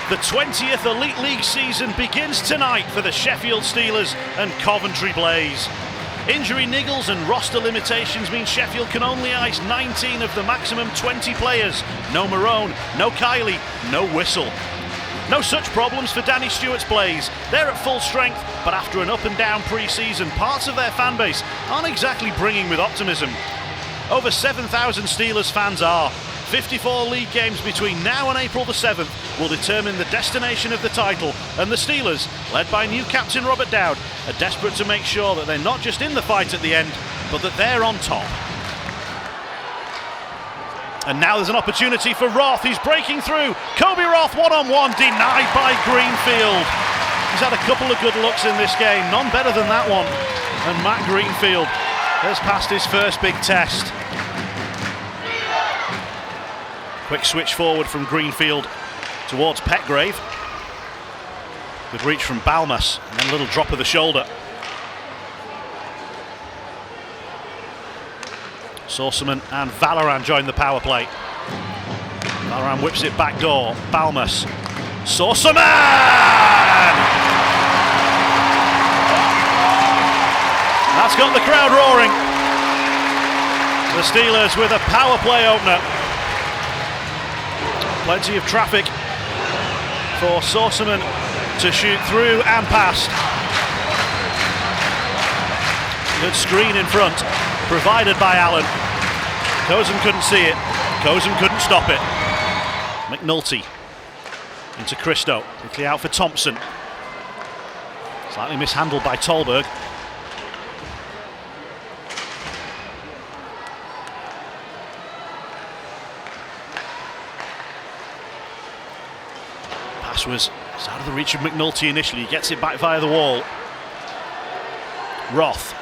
The 20th Elite League season begins tonight for the Sheffield Steelers and Coventry Blaze. Injury niggles and roster limitations mean Sheffield can only ice 19 of the maximum 20 players. No Marone, no Kiley, no Whistle. No such problems for Danny Stewart's Blaze. They're at full strength, but after an up and down pre-season, parts of their fan base aren't exactly bringing with optimism. Over 7,000 Steelers fans are. 54 league games between now and April the 7th will determine the destination of the title, and the Steelers, led by new captain Robert Dowd, are desperate to make sure that they're not just in the fight at the end, but that they're on top. And now there's an opportunity for Roth. He's breaking through. Kobe Roth one-on-one, denied by Greenfield. He's had a couple of good looks in this game, none better than that one. And Matt Greenfield has passed his first big test. Quick switch forward from Greenfield towards Petgrave. Good reach from Balmas, and then a little drop of the shoulder. Sorceman and Valorant join the power play. Valorant whips it back door. Balmas. Sorceman! That's got the crowd roaring. The Steelers with a power play opener. Plenty of traffic for Sorceman to shoot through and past. Good screen in front, provided by Allen. Kozum couldn't see it. Kozum couldn't stop it. McNulty into Christo. Quickly out for Thompson. Slightly mishandled by Tolberg. Pass was out of the reach of McNulty initially. He gets it back via the wall. Roth.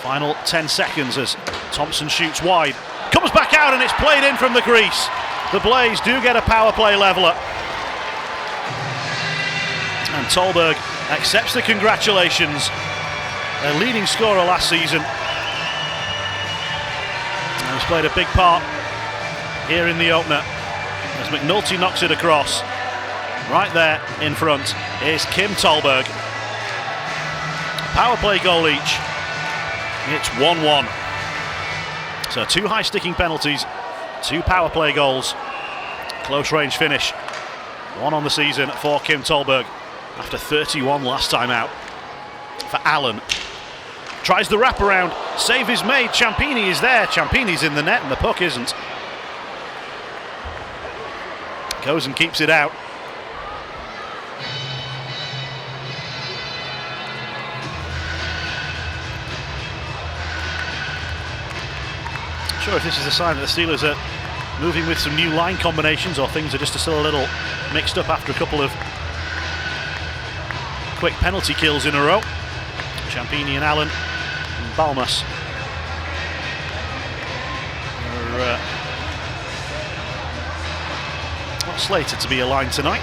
Final 10 seconds as Thompson shoots wide. Comes back out and it's played in from the crease. The Blaze do get a power play leveller. And Tolberg accepts the congratulations. Their leading scorer last season. And he's played a big part here in the opener as McNulty knocks it across. Right there in front is Kim Tolberg. Power play goal each. It's 1-1. So 2 high sticking penalties, 2 power play goals. Close range finish. 1 on the season for Kim Tolberg after 31 last time out. For Allen. Tries the wraparound. Save is made. Ciampini is there. Ciampini's in the net and the puck isn't. Goes and keeps it out. Sure if this is a sign that the Steelers are moving with some new line combinations, or things are just still a little mixed up after a couple of quick penalty kills in a row. Ciampini and Allen and Balmas are not slated to be aligned tonight.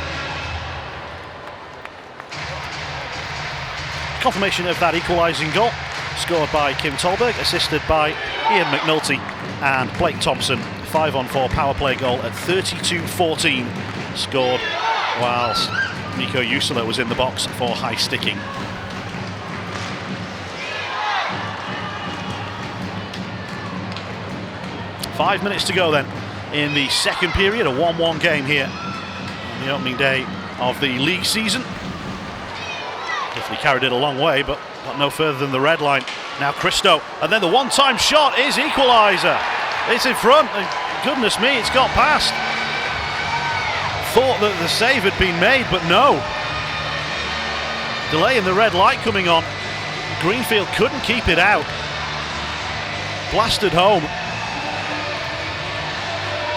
Confirmation of that equalising goal, scored by Kim Tolberg, assisted by Ian McNulty and Blake Thompson. 5-on-4 power play goal at 32-14, scored whilst Nico Usula was in the box for high sticking. Five minutes to go then in the second period, a 1-1 game here on the opening day of the league season. Definitely carried it a long way, but got no further than the red line. Now Christo, and then the one-time shot is equaliser. It's in front, and goodness me, it's got past. Thought that the save had been made, but no. Delay in the red light coming on. Greenfield couldn't keep it out. Blasted home.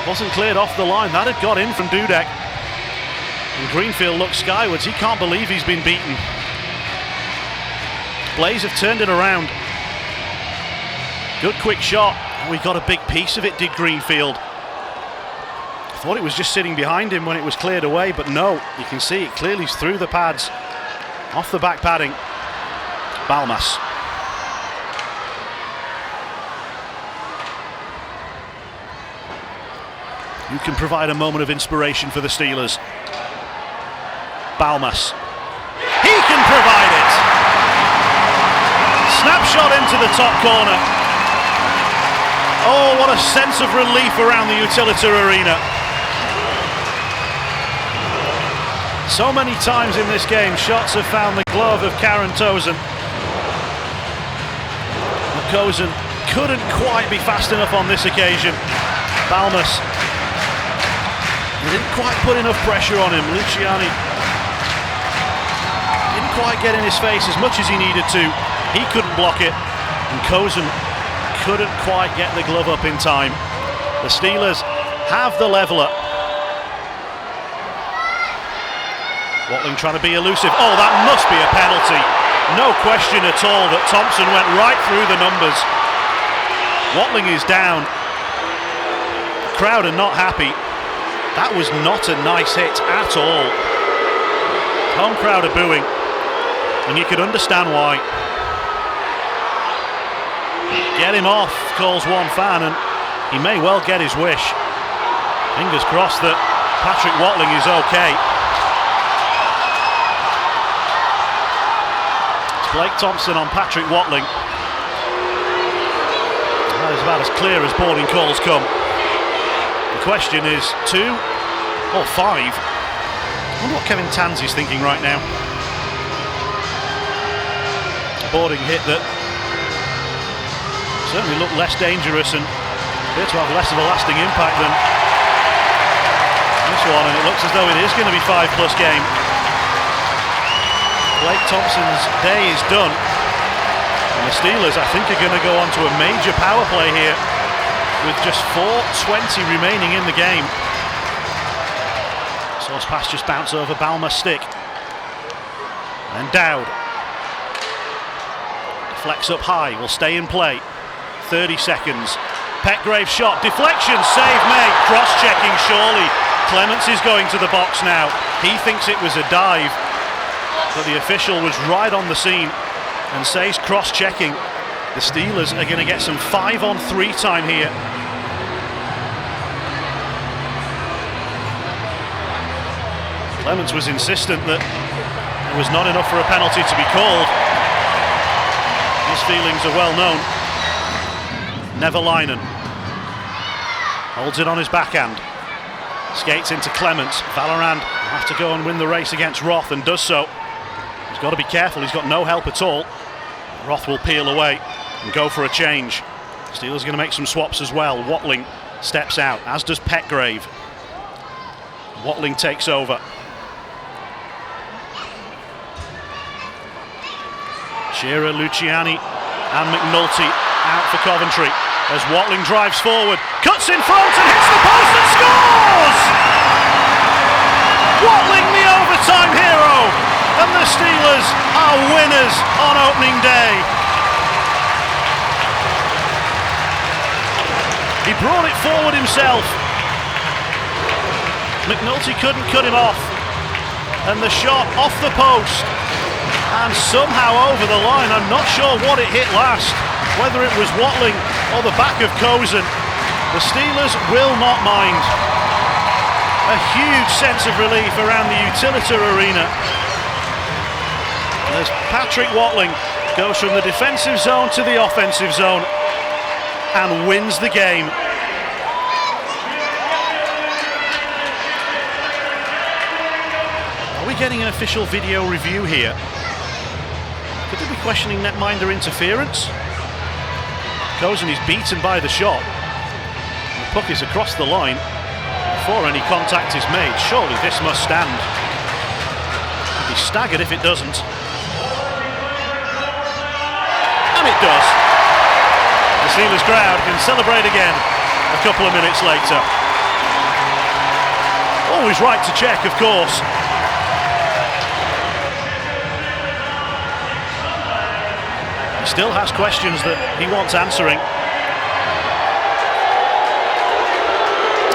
Wasn't cleared off the line. That had got in from Dudek. And Greenfield looks skywards. He can't believe he's been beaten. Blaze have turned it around. Good quick shot. We got a big piece of it, did Greenfield. Thought it was just sitting behind him when it was cleared away, but no, you can see it clearly through the pads, off the back padding. Balmas. who can provide a moment of inspiration for the Steelers. Balmas. He can provide it! Snapshot into the top corner. Oh, what a sense of relief around the Utilita Arena. So many times in this game, shots have found the glove of Karen Tozen. But Tozen couldn't quite be fast enough on this occasion. Balmas. He didn't quite put enough pressure on him. Luciani didn't quite get in his face as much as he needed to. He couldn't block it. And Tozen couldn't quite get the glove up in time. The Steelers have the leveller. Watling trying to be elusive. Oh, that must be a penalty. No question at all that Thompson went right through the numbers. Watling is down. The crowd are not happy. That was not a nice hit at all. Home crowd are booing, and you could understand why. Get him off, calls one fan, and he may well get his wish. Fingers crossed that Patrick Watling is okay. It's Blake Thompson on Patrick Watling. That is about as clear as boarding calls come. The question is 2 or 5. I wonder what Kevin Tansey's thinking right now. A boarding hit that certainly looked less dangerous and appeared to have less of a lasting impact than this one, and it looks as though it is going to be 5+ game. Blake Thompson's day is done, and the Steelers, I think, are going to go on to a major power play here with just 4:20 remaining in the game. Sauce pass just bounced over Balma's stick, and Dowd deflects up high, will stay in play. 30 seconds. Petgrave shot, deflection, save made, cross-checking surely. Clements is going to the box now. He thinks it was a dive, but the official was right on the scene and says cross-checking. The Steelers are going to get some 5-on-3 time here. Clements was insistent that it was not enough for a penalty to be called. His feelings are well known. Nevalainen holds it on his backhand, skates into Clements. Valorand will have to go and win the race against Roth, and does so. He's got to be careful, he's got no help at all. Roth will peel away and go for a change. Steelers are going to make some swaps as well. Watling steps out, as does Petgrave. Watling takes over. Shearer, Luciani and McNulty out for Coventry as Watling drives forward, cuts in front and hits the post and scores! Watling, the overtime hero, and the Steelers are winners on opening day. He brought it forward himself. McNulty couldn't cut him off, and the shot off the post and somehow over the line. I'm not sure what it hit last, whether it was Watling or the back of Cozen. The Steelers will not mind. A huge sense of relief around the Utilita Arena as Patrick Watling goes from the defensive zone to the offensive zone and wins the game. Are we getting an official video review here? Could they be questioning netminder interference? Cozen is beaten by the shot. The puck is across the line before any contact is made. Surely this must stand. I'd be staggered if it doesn't. And it does. The Steelers crowd can celebrate again a couple of minutes later. Always right to check, of course. He still has questions that he wants answering.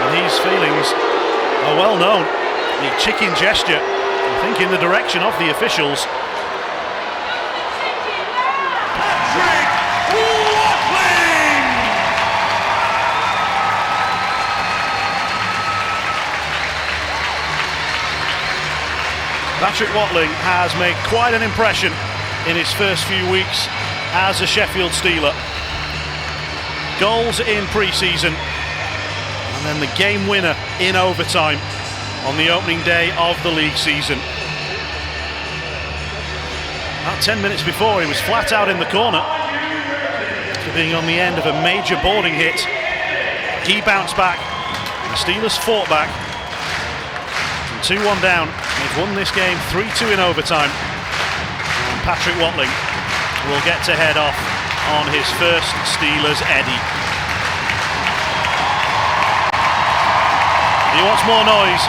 And his feelings are well known. The chicken gesture, I think, in the direction of the officials. Patrick Watling has made quite an impression in his first few weeks as a Sheffield Steeler. Goals in pre-season, and then the game winner in overtime on the opening day of the league season. About 10 minutes before, he was flat out in the corner after being on the end of a major boarding hit. He bounced back. The Steelers fought back. From 2-1 down, they've won this game 3-2 in overtime. And Patrick Watling will get to head off on his first Steelers Eddie. He wants more noise.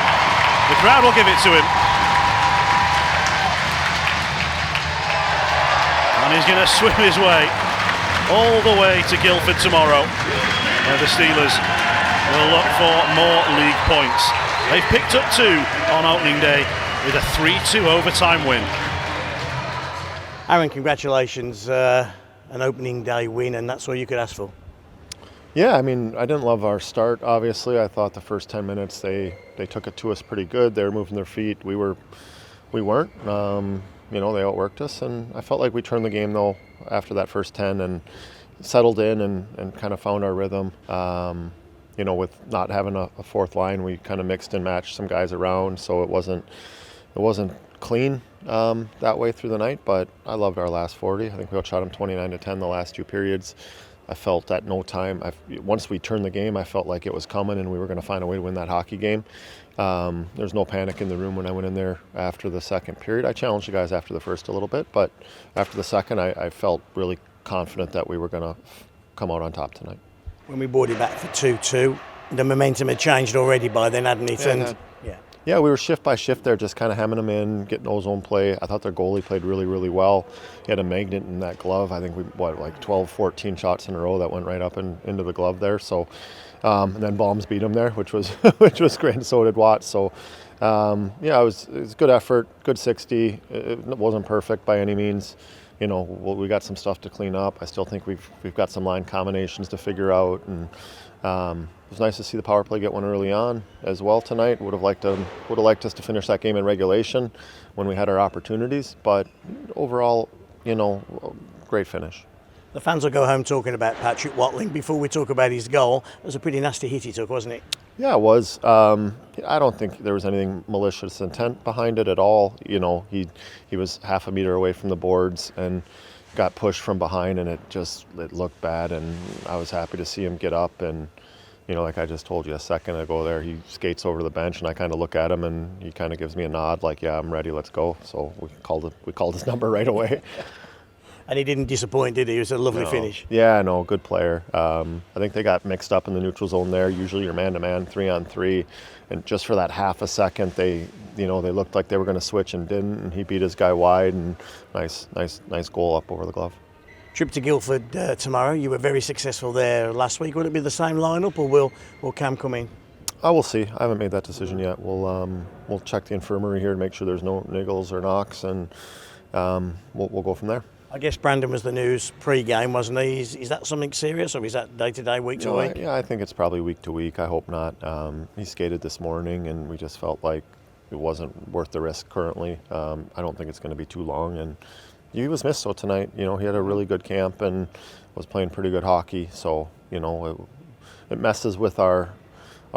The crowd will give it to him. And he's going to swim his way all the way to Guildford tomorrow, where the Steelers will look for more league points. They've picked up 2 on opening day with a 3-2 overtime win. Aaron, congratulations. An opening day win, and that's all you could ask for. Yeah, I mean, I didn't love our start, obviously. I thought the first 10 minutes they took it to us pretty good. They were moving their feet. We weren't. They outworked us, and I felt like we turned the game, though, after that first 10 and settled in and kind of found our rhythm. With not having a fourth line, we kind of mixed and matched some guys around, so it wasn't clean that way through the night, but I loved our last 40. I think we outshot them 29-10 the last 2 periods. I felt at no time, once we turned the game, I felt like it was coming and we were going to find a way to win that hockey game. There's no panic in the room when I went in there after the second period. I challenged the guys after the first a little bit, but after the second, I felt really confident that we were going to come out on top tonight. When we boarded back for 2-2, the momentum had changed already by then, hadn't it? Yeah, we were shift by shift there, just kind of hemming them in, getting O-zone play. I thought their goalie played really, really well. He had a magnet in that glove. I think 12, 14 shots in a row that went right up into the glove there. So, and then Baums beat him there, which was great, and so did Watts. So, it was good effort, good 60. It wasn't perfect by any means. We got some stuff to clean up. I still think we've got some line combinations to figure out, and it was nice to see the power play get one early on as well tonight. Would have liked us to finish that game in regulation when we had our opportunities, but overall, great finish. The fans will go home talking about Patrick Watling. Before we talk about his goal, it was a pretty nasty hit he took, wasn't it? Yeah, it was. I don't think there was anything malicious intent behind it at all. He was half a meter away from the boards and got pushed from behind, and it looked bad, and I was happy to see him get up, and like I just told you a second ago there, he skates over to the bench, and I kind of look at him, and he kind of gives me a nod like, yeah, I'm ready, let's go. So we called his number right away. And he didn't disappoint, did he? It was a lovely finish. Yeah, no, good player. I think they got mixed up in the neutral zone there. Usually you're man-to-man, 3-on-3, and just for that half a second, they looked like they were going to switch and didn't, and he beat his guy wide, and nice goal up over the glove. Trip to Guildford tomorrow. You were very successful there last week. Will it be the same lineup, or will Cam come in? We'll see. I haven't made that decision yet. We'll check the infirmary here to make sure there's no niggles or knocks, and we'll go from there. I guess Brandon was the news pre-game, wasn't he? Is that something serious, or is that day-to-day, week-to-week? Yeah, I think it's probably week-to-week. I hope not. He skated this morning, and we just felt like it wasn't worth the risk currently. I don't think it's going to be too long, and he was missed so tonight. He had a really good camp and was playing pretty good hockey. So, it messes with our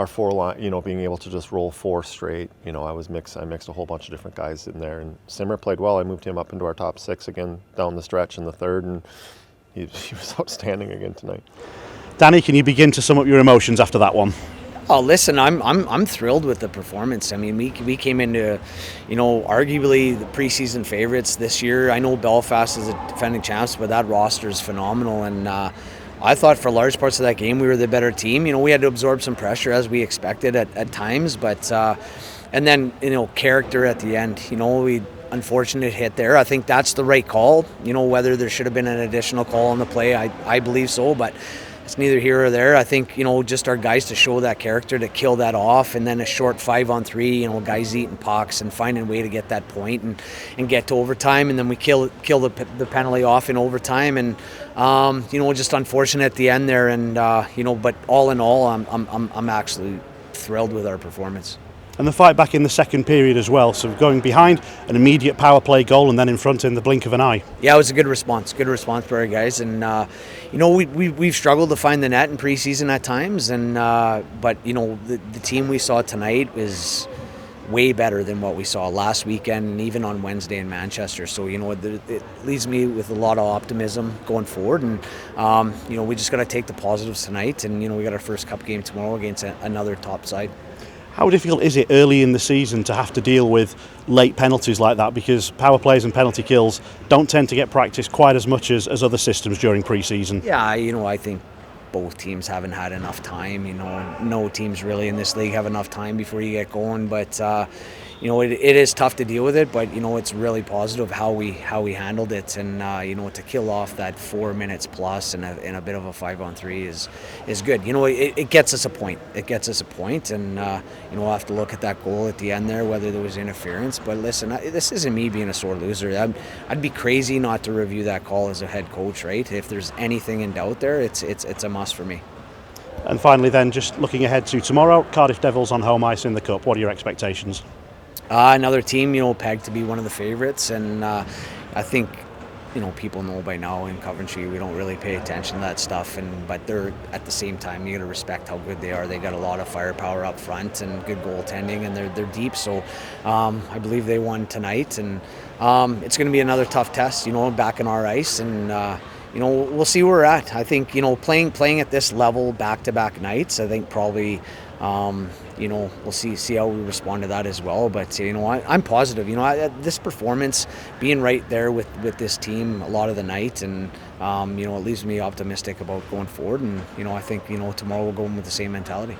four line, being able to just roll 4 straight. I mixed a whole bunch of different guys in there, and Simmer played well. I moved him up into our top 6 again down the stretch in the third, and he was outstanding again tonight. Danny, can you begin to sum up your emotions after that one? Oh, listen, I'm thrilled with the performance. I mean, we came into, arguably the preseason favorites this year. I know Belfast is a defending champs, but that roster is phenomenal, and I thought for large parts of that game we were the better team. We had to absorb some pressure as we expected at times, but and then character at the end. We unfortunate hit there. I think that's the right call. Whether there should have been an additional call on the play, I believe so, but it's neither here or there. I think, just our guys to show that character, to kill that off, and then a short 5-on-3, guys eating pucks and finding a way to get that point and get to overtime, and then we kill the penalty off in overtime, and just unfortunate at the end there, and but all in all, I'm actually thrilled with our performance. and the fight back in the second period as well. So going behind, an immediate power play goal, and then in front in the blink of an eye. Yeah, it was a good response by our guys, and we've struggled to find the net in preseason at times, and but the team we saw tonight is way better than what we saw last weekend and even on Wednesday in Manchester. So it leaves me with a lot of optimism going forward, and we just got to take the positives tonight, and we got our first cup game tomorrow against another top side. How difficult is it early in the season to have to deal with late penalties like that, because power plays and penalty kills don't tend to get practiced quite as much as other systems during pre-season? Yeah, I think both teams haven't had enough time. No teams really in this league have enough time before you get going, but it is tough to deal with it, but it's really positive how we handled it, and to kill off that 4 minutes plus in a bit of a 5-on-3 is good. It gets us a point. And we'll have to look at that goal at the end there, whether there was interference. But listen, this isn't me being a sore loser. I'd be crazy not to review that call as a head coach, right? If there's anything in doubt there, it's a must for me. And finally then, just looking ahead to tomorrow, Cardiff Devils on home ice in the Cup. What are your expectations? Another team, pegged to be one of the favourites, and I think people know by now in Coventry we don't really pay attention to that stuff, but they're at the same time, you got to respect how good they are. They got a lot of firepower up front and good goaltending, and they're deep. So I believe they won tonight, and it's going to be another tough test, back in our ice, and we'll see where we're at. I think playing at this level back-to-back nights, I think probably. We'll see how we respond to that as well. But I'm positive. This performance, being right there with this team a lot of the night, and it leaves me optimistic about going forward. And I think tomorrow we'll go in with the same mentality.